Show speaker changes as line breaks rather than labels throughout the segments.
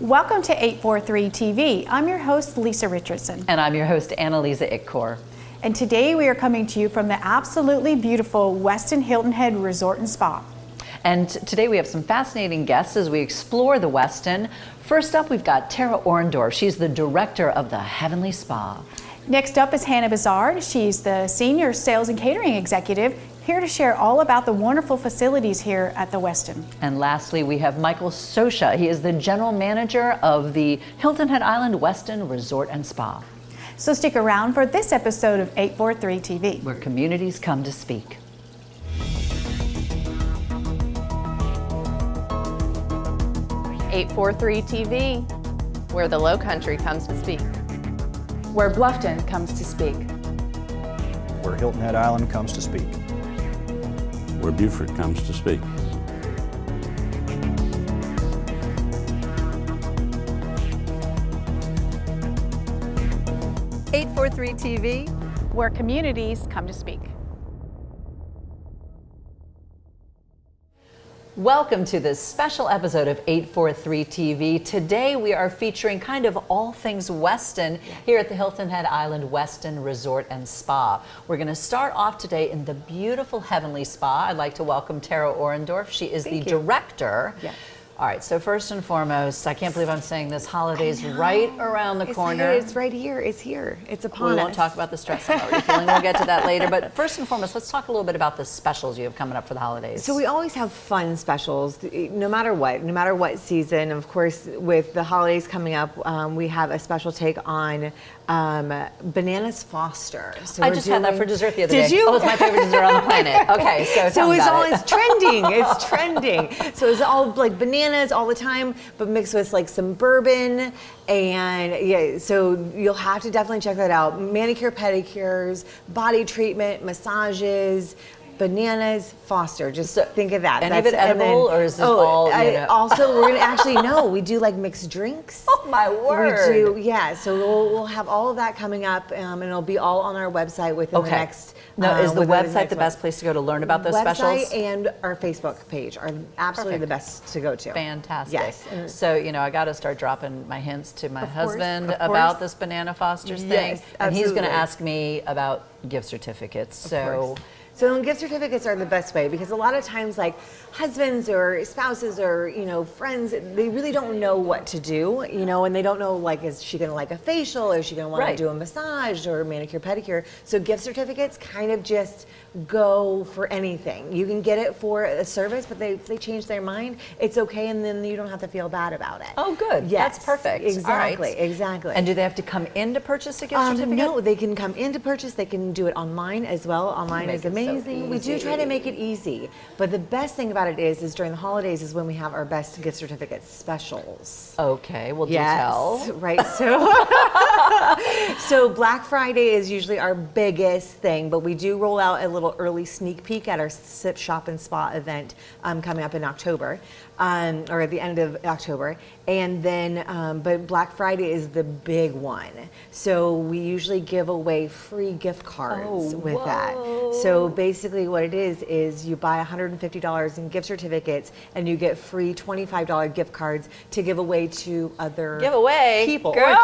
Welcome to 843 TV. I'm your host, Lisa Richardson.
And I'm your host, Annalisa Ickor.
And today we are coming to you from the absolutely beautiful Westin Hilton Head Resort and Spa.
And today we have some fascinating guests as we explore the Westin. First up, we've got Tara Orendorf. She's the director of the Heavenly Spa.
Next up is Hannah Bizard. She's the senior sales and catering executive, here to share all about the wonderful facilities here at the Westin.
And lastly, we have Michael Sosha. He is the general manager of the Hilton Head Island Westin Resort and Spa.
So stick around for this episode of 843 TV,
where communities come to speak.
.843 TV, where the Low Country comes to speak.
Where Bluffton comes to speak.
Where Hilton Head Island comes to speak.
Where Beaufort comes to speak.
.843 TV,
where communities come to speak.
Welcome to this special episode of 843 TV. Today we are featuring kind of all things Westin here at the Hilton Head Island Westin Resort and Spa. We're going to start off today in the beautiful Heavenly Spa. I'd like to welcome Tara Orendorf. She is the director.
Yes.
All right, so first and foremost, I can't believe I'm saying this, holidays right around the corner.
It's right here. It's here. It's upon us.
We won't talk about the stress I'm already feeling. We'll get to that later. But first and foremost, let's talk a little bit about the specials you have coming up for the holidays.
So we always have fun specials, no matter what season. Of course, with the holidays coming up, we have a special take on bananas Foster. So
I just had that for dessert the other day.
Did you?
Oh, it's my favorite dessert on the planet. Okay, so tell me about it.
It's trending. It's trending. So it's all like bananas all the time, but mixed with like some bourbon. And yeah, so you'll have to definitely check that out. Manicure, pedicures, body treatment, massages. Bananas Foster, just think of that.
Any of it edible, or is this all, you know?
Also, we're gonna actually, no, we do like mixed drinks.
Oh my word.
We do, yeah, so we'll have all of that coming up, and it'll be all on our website within the next.
Now, is the website the best place to go to learn about those specials?
Website and our Facebook page are absolutely the best to go to.
Fantastic.
Yes.
So, you know, I got to start dropping my hints to my husband
of
about
course.
this Banana Foster's thing.
Yes,
And he's going to
absolutely.
ask me about gift certificates.
So gift certificates are the best way, because a lot of times, like husbands or spouses or, you know, friends, they really don't know what to do, you know, and they don't know, like, is she gonna like a facial, or is she gonna want to do a massage or a manicure pedicure? So gift certificates kind of just go for anything. You can get it for a service, but if they change their mind, it's okay, and then you don't have to feel bad about it.
Oh, good.
Yes,
That's perfect.
Exactly,
All right.
exactly.
And do they have to come in to purchase a gift certificate?
No, they can come in to purchase. They can do it online as well. Online is amazing. We do try to make it easy, but the best thing about it is during the holidays is when we have our best gift certificate specials.
Okay, well, do tell.
Right. So Black Friday is usually our biggest thing, but we do roll out a little early sneak peek at our Sip, Shop, and Spa event coming up in October, or at the end of October. And then, but Black Friday is the big one. So we usually give away free gift cards with that. So basically what it is you buy $150 in gift certificates, and you get free $25 gift cards to give away to other people.
Girl.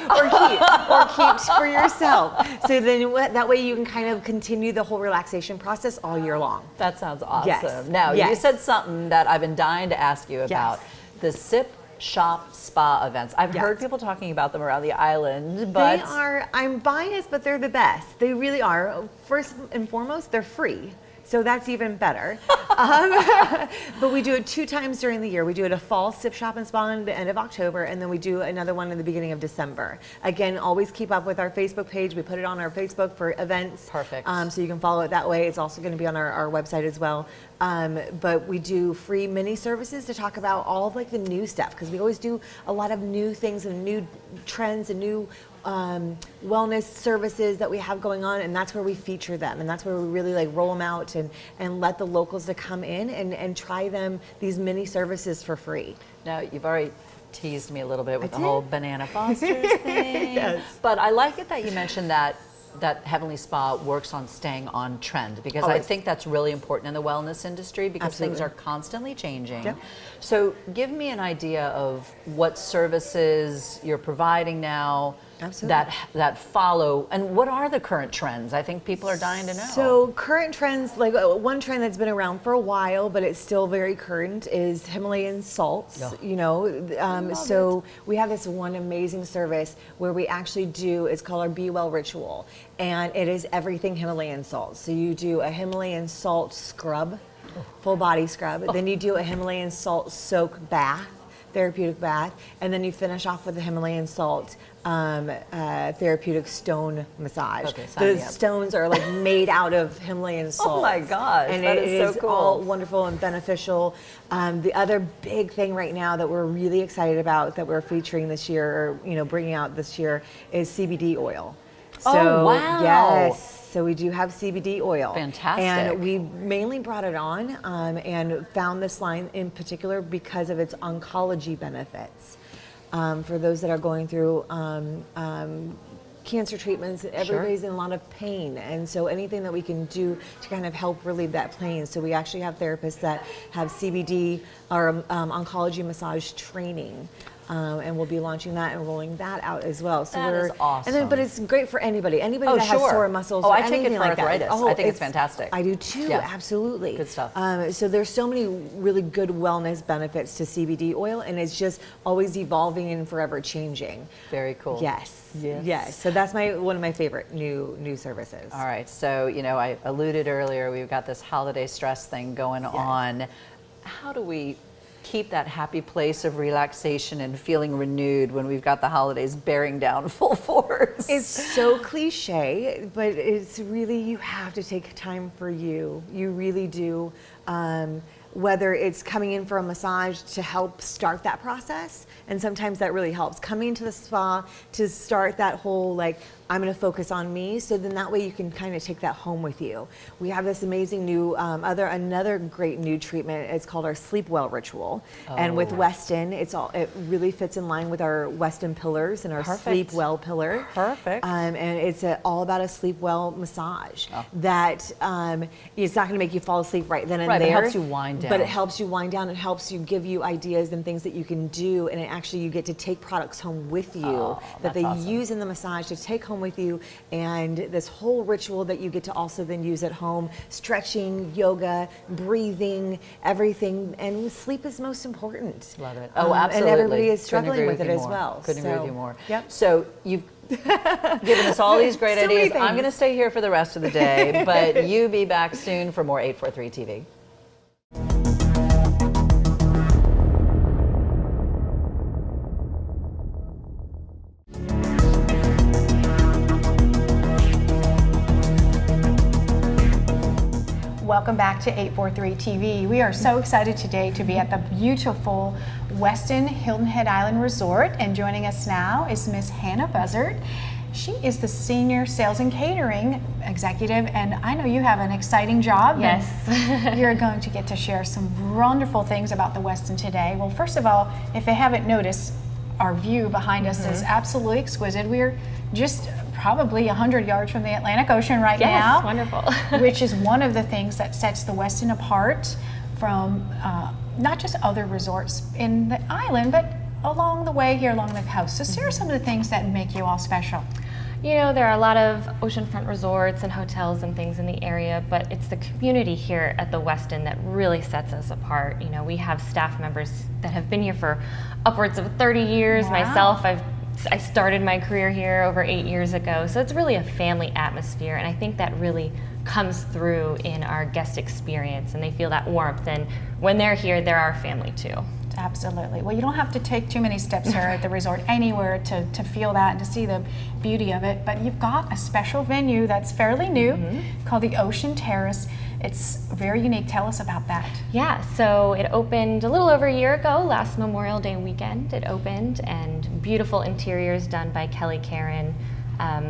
or keep for yourself. So then that way you can kind of continue the whole relaxation process all year long.
That sounds awesome.
Yes.
Now,
Yes.
you said something that I've been dying to ask you about. The Sip, Shop, Spa events. I've heard people talking about them around the island, but...
They are, I'm biased, but they're the best. They really are. First and foremost, they're free. So that's even better. But we do it 2 times during the year. We do it a fall Sip, Shop, and Spa at the end of October, and then we do another one in the beginning of December. Again, always keep up with our Facebook page. We put it on our Facebook for events.
Perfect.
So you can follow it that way. It's also going to be on our website as well. But we do free mini services to talk about all of like the new stuff, because we always do a lot of new things and new trends and new wellness services that we have going on, and that's where we feature them, and that's where we really like roll them out and let the locals to come in and try these mini services for free.
Now, you've already teased me a little bit with the whole Banana Foster's thing.
Yes.
But I like it that you mentioned that that Heavenly Spa works on staying on trend, because I
Always.
think that's really important in the wellness industry, because things
Absolutely.
are constantly changing.
Yep.
So give me an idea of what services you're providing now
Absolutely.
that follow, and what are the current trends? I think people are dying to know.
So current trends, like one trend that's been around for a while, but it's still very current, is Himalayan salts.
Yeah.
You know, so we have this one amazing service where we actually do. It's called our Be Well ritual, and it is everything Himalayan salt. So you do a Himalayan salt scrub, full body scrub. Then you do a Himalayan salt soak bath, therapeutic bath, and then you finish off with a Himalayan salt therapeutic stone massage.
Okay, sign me
The
up.
stones are like made out of Himalayan salt.
Oh my gosh,
And
that
it
is so cool.
all wonderful and beneficial. The other big thing right now that we're really excited about, that we're featuring this year, or bringing out this year, is CBD oil.
Oh, wow.
Yes. So we do have CBD oil.
Fantastic.
And we mainly brought it on and found this line in particular because of its oncology benefits. For those that are going through cancer treatments, everybody's in a lot of pain, and so anything that we can do to kind of help relieve that pain. So we actually have therapists that have CBD or oncology massage training. And we'll be launching that and rolling that out as well. So
That is awesome.
And then, but it's great for anybody that
Oh,
has
sure.
sore muscles.
Oh,
or
I take it
anything
for
like that.
arthritis.
Oh,
I think it's fantastic.
I do too.
Yeah.
Absolutely.
Good stuff.
So there's so many really good wellness benefits to CBD oil, and it's just always evolving and forever changing.
Very cool.
Yes.
Yes.
Yes. So that's one of my favorite new services.
All right, so I alluded earlier, we've got this holiday stress thing going on. How do we keep that happy place of relaxation and feeling renewed when we've got the holidays bearing down full force?
It's so cliche, but it's really, you have to take time for you. You really do. Whether it's coming in for a massage to help start that process, and sometimes that really helps. Coming into the spa to start that whole, like, I'm going to focus on me, so then that way you can kind of take that home with you. We have this amazing new, another great new treatment. It's called our Sleep Well ritual. And with Westin, it really fits in line with our Westin pillars and our
Perfect.
Sleep Well pillar.
Perfect.
And it's all about a sleep well massage that it's not going to make you fall asleep right then and
Right, but
there.
it helps you wind down.
But it helps you wind down. It helps you give you ideas and things that you can do, and you get to take products home with you that
that's
they
awesome.
use in the massage to take home with you, and this whole ritual that you get to also then use at home, stretching, yoga, breathing, everything, and sleep is most important.
Love it. Oh, absolutely.
And everybody is
Couldn't
struggling
agree
with it
you
as
more.
well.
Couldn't agree
So,
with you more.
Yep.
So you've given us all these great
So many
ideas. I'm
things.
going to stay here for the rest of the day, but you be back soon for more 843 TV.
Welcome back to 843 TV. We are so excited today to be at the beautiful Westin Hilton Head Island Resort, and joining us now is Miss Hannah Buzzard. She is the Senior Sales and Catering Executive, and I know you have an exciting job.
Yes.
And you're going to get to share some wonderful things about the Westin today. Well, first of all, if they haven't noticed, our view behind us is absolutely exquisite. We're just probably 100 yards from the Atlantic Ocean right now.
Yes, wonderful.
Which is one of the things that sets the Westin apart from not just other resorts in the island, but along the way here along the coast. So share some of the things that make you all special.
You know, there are a lot of oceanfront resorts and hotels and things in the area, but it's the community here at the Westin that really sets us apart. You know, we have staff members that have been here for upwards of 30 years.
Wow.
Myself, I started my career here over 8 years ago, so it's really a family atmosphere, and I think that really comes through in our guest experience, and they feel that warmth, and when they're here, they're our family too.
Absolutely. Well, you don't have to take too many steps here at the resort anywhere to feel that and to see the beauty of it, but you've got a special venue that's fairly new called the Ocean Terrace. It's very unique. Tell us about that.
Yeah, so it opened a little over a year ago, last Memorial Day weekend it opened, and beautiful interiors done by Kelly Karen.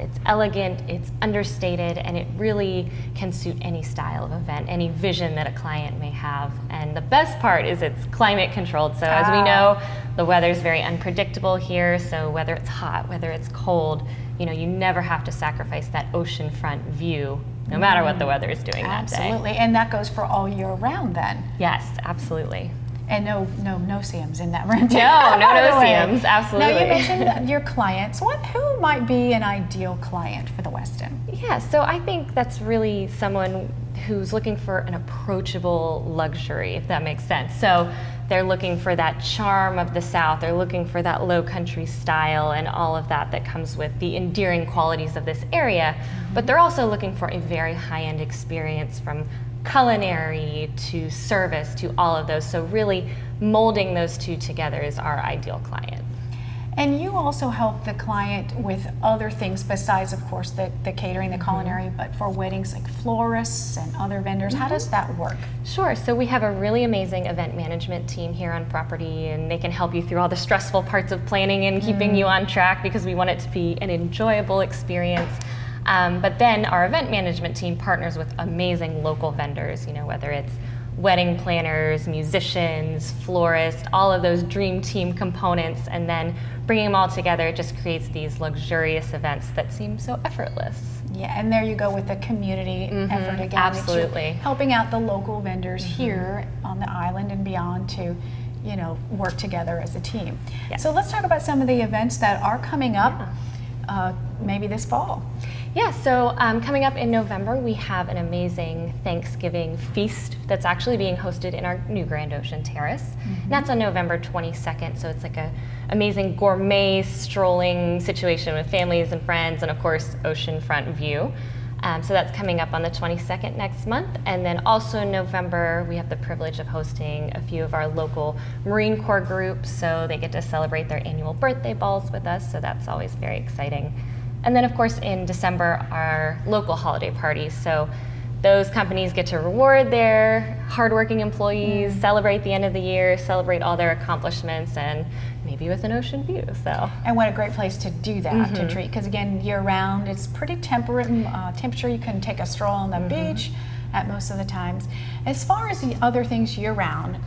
It's elegant, it's understated, and it really can suit any style of event, any vision that a client may have. And the best part is it's climate controlled. So as we know, The weather's very unpredictable here, so whether it's hot, whether it's cold, you know, you never have to sacrifice that oceanfront view, no matter what the weather is doing that day.
Absolutely, and that goes for all year round then.
Yes, absolutely.
And no Sims in that room.
No
by the way.
Sims, absolutely.
Now you mentioned your clients. Who might be an ideal client for the Westin?
Yeah, so I think that's really someone who's looking for an approachable luxury, if that makes sense. So they're looking for that charm of the South, they're looking for that low country style and all of that that comes with the endearing qualities of this area, but they're also looking for a very high-end experience, from culinary to service to all of those. So really molding those two together is our ideal client.
And you also help the client with other things besides, of course, the catering, the culinary, but for weddings like florists and other vendors. How does that work?
Sure, so we have a really amazing event management team here on property, and they can help you through all the stressful parts of planning and keeping you on track, because we want it to be an enjoyable experience. But then our event management team partners with amazing local vendors, you know, whether it's wedding planners, musicians, florists, all of those dream team components, and then bringing them all together, it just creates these luxurious events that seem so effortless.
Yeah, and there you go with the community effort again.
Absolutely.
It's helping out the local vendors here on the island and beyond to, you know, work together as a team.
Yes.
So let's talk about some of the events that are coming up maybe this fall.
Yeah, so coming up in November, we have an amazing Thanksgiving feast that's actually being hosted in our new Grand Ocean Terrace. And that's on November 22nd, so it's like a amazing gourmet strolling situation with families and friends, and of course, oceanfront view. So that's coming up on the 22nd next month. And then also in November, we have the privilege of hosting a few of our local Marine Corps groups, so they get to celebrate their annual birthday balls with us, so that's always very exciting. And then of course in December, our local holiday parties. So those companies get to reward their hardworking employees, celebrate the end of the year, celebrate all their accomplishments, and maybe with an ocean view. So.
And what a great place to do that, to treat, because again, year round, it's pretty temperate temperature. You can take a stroll on the beach at most of the times. As far as the other things year round,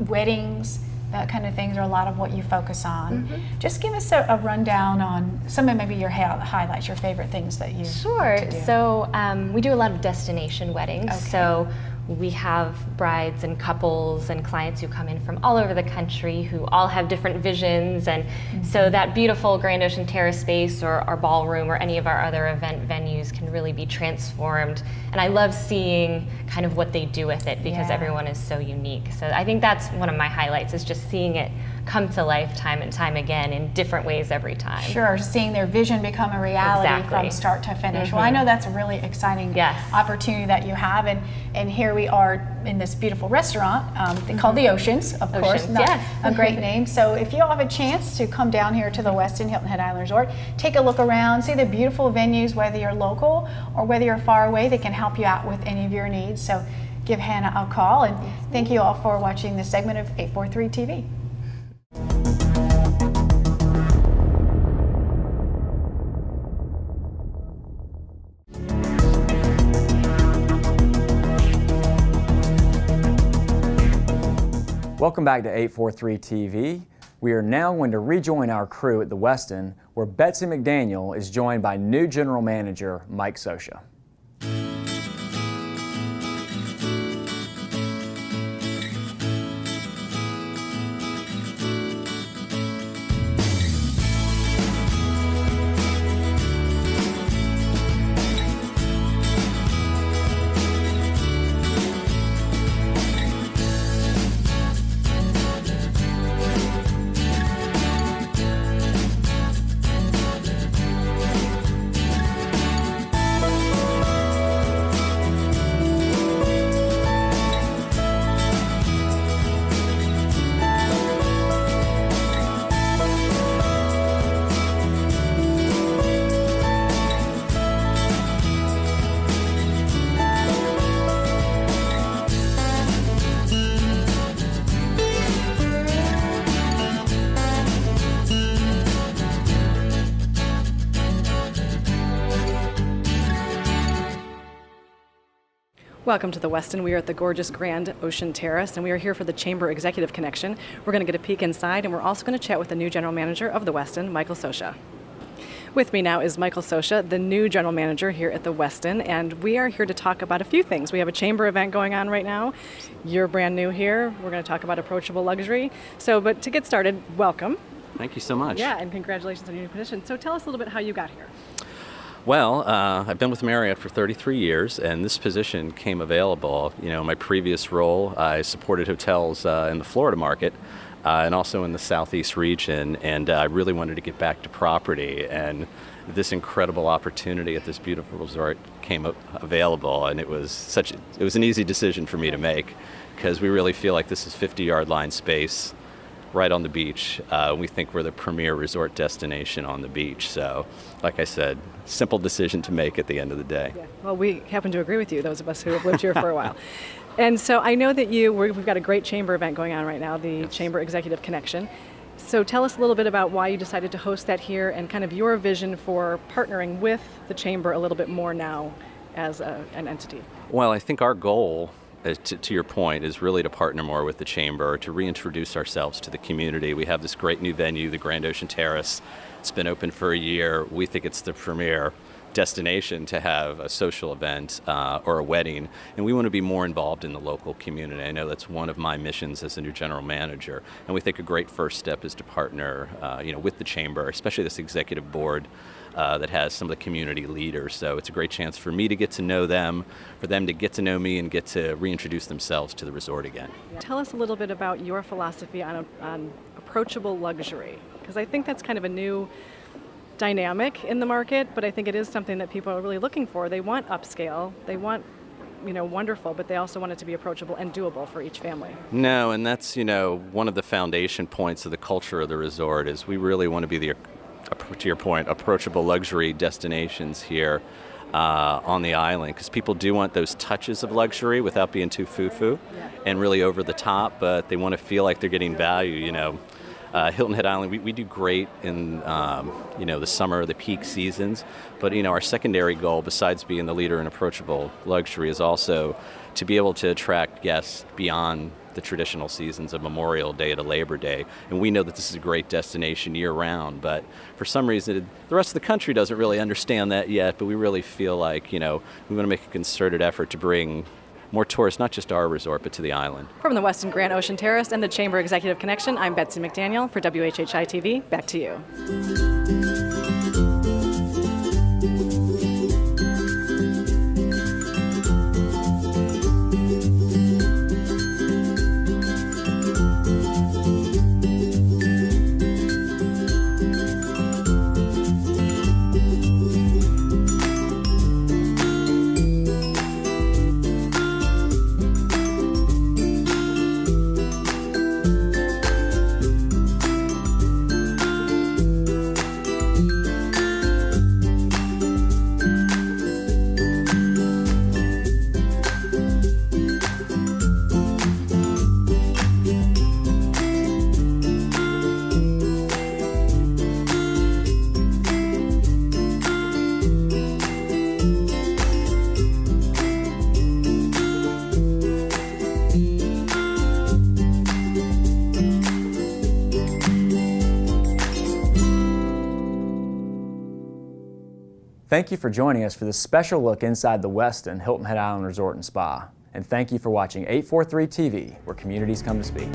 weddings, that kind of things are a lot of what you focus on. Just give us a rundown on some of maybe your highlights, your favorite things that you
Sure.
like to do.
So we do a lot of destination weddings.
Okay.
So we have brides and couples and clients who come in from all over the country who all have different visions, and so that beautiful Grand Ocean Terrace space or our ballroom or any of our other event venues can really be transformed. And I love seeing kind of what they do with it, because
Yeah.
everyone is so unique. So I think that's one of my highlights, is just seeing it come to life time and time again in different ways every time.
Sure, seeing their vision become a reality
Exactly.
from start to finish. Well, I know that's a really exciting
Yes.
opportunity that you have, and here we are in this beautiful restaurant called the Oceans, of course.
Oceans, yes.
A great name. So if you all have a chance to come down here to the Westin Hilton Head Island Resort, take a look around, see the beautiful venues, whether you're local or whether you're far away, they can help you out with any of your needs. So give Hannah a call, and thank you all for watching this segment of 843 TV.
Welcome back to 843 TV. We are now going to rejoin our crew at the Westin, where Betsy McDaniel is joined by new General Manager Mike Sosha.
Welcome to the Westin. We are at the gorgeous Grand Ocean Terrace, and we are here for the Chamber Executive Connection. We're going to get a peek inside, and we're also going to chat with the new general manager of the Westin, Michael Sosha. With me now is Michael Sosha, the new general manager here at the Westin, and we are here to talk about a few things. We have a chamber event going on right now. You're brand new here. We're going to talk about approachable luxury. But to get started, welcome.
Thank you so much.
Yeah, and congratulations on your new position. So tell us a little bit how you got here.
Well, I've been with Marriott for 33 years, and this position came available. You know, my previous role, I supported hotels in the Florida market and also in the Southeast region, and I really wanted to get back to property. And this incredible opportunity at this beautiful resort came available, and it was an easy decision for me to make because we really feel like this is 50-yard line space right on the beach. We think we're the premier resort destination on the beach. So, like I said, simple decision to make at the end of the day.
Yeah. Well, we happen to agree with you, those of us who have lived here for a while. And so I know that we've got a great chamber event going on right now, the Chamber Executive Connection. So tell us a little bit about why you decided to host that here and kind of your vision for partnering with the chamber a little bit more now as an entity.
Well, I think our goal, to your point, is really to partner more with the chamber, to reintroduce ourselves to the community. We have this great new venue, the Grand Ocean Terrace. It's been open for a year. We think it's the premier destination to have a social event or a wedding, and we want to be more involved in the local community. I know that's one of my missions as a new general manager, and we think a great first step is to partner with the chamber, especially this executive board that has some of the community leaders. So it's a great chance for me to get to know them, for them to get to know me and get to reintroduce themselves to the resort again.
Tell us a little bit about your philosophy on approachable luxury, because I think that's kind of a new dynamic in the market, but I think it is something that people are really looking for. They want upscale, they want wonderful, but they also want it to be approachable and doable for each family.
No, and that's one of the foundation points of the culture of the resort is we really want to be the, to your point, approachable luxury destinations here on the island, because people do want those touches of luxury without being too foo-foo and really over the top, but they want to feel like they're getting value. Hilton Head Island, we do great in the summer, the peak seasons, but our secondary goal, besides being the leader in approachable luxury, is also to be able to attract guests beyond the traditional seasons of Memorial Day to Labor Day. And we know that this is a great destination year-round, but for some reason the rest of the country doesn't really understand that yet, but we really feel like we want to make a concerted effort to bring more tourists, not just to our resort, but to the island.
From the Westin Grand Ocean Terrace and the Chamber Executive Connection, I'm Betsy McDaniel for WHHI-TV. Back to you.
Thank you for joining us for this special look inside the Westin Hilton Head Island Resort and Spa. And thank you for watching 843 TV, where communities come to speak.